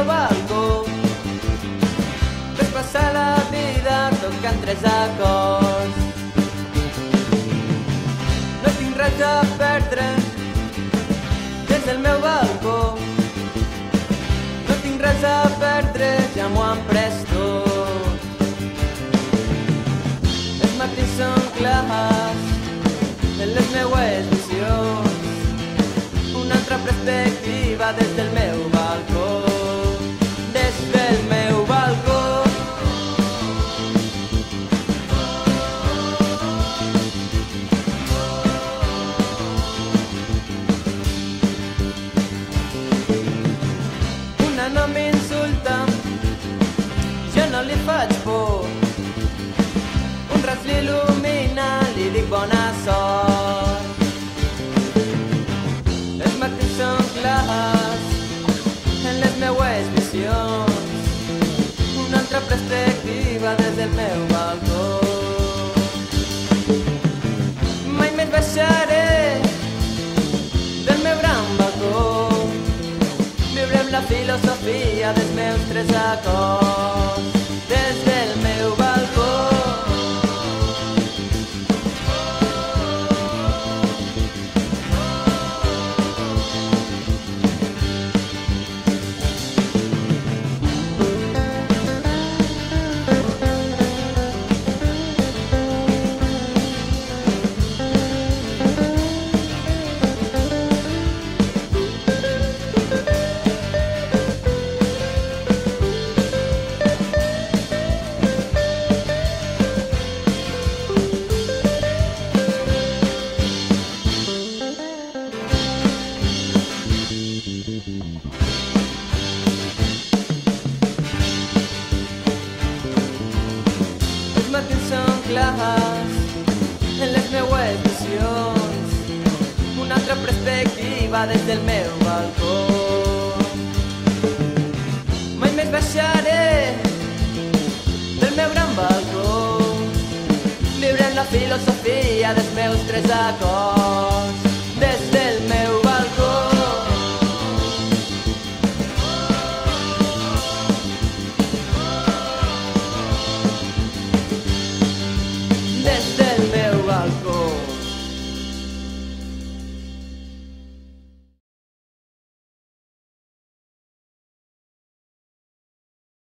meu balcó. Ves passar la vida tocant tres acords. No tinc res a perdre des del meu balcó. No tinc res a perdre, ja m'ho han pres tot. Els matins són clars en les meues visions, una altra perspectiva des del meu balcó, des del meu balcó. Una no m'insulta, jo no li faig por. Un raig l'il·lumina, li dic bona sort. Els matins són clars en les meues visions, una altra perspectiva des del meu balcó. Mai més baixaré del meu gran balcó. Viurem la filosofia dels meus tres acords des del meu balcó. Els matins són clars en les meues visions, una altra perspectiva des del meu balcó. Mai més baixaré del meu gran balcó. Viurem la filosofia dels meus tres acords.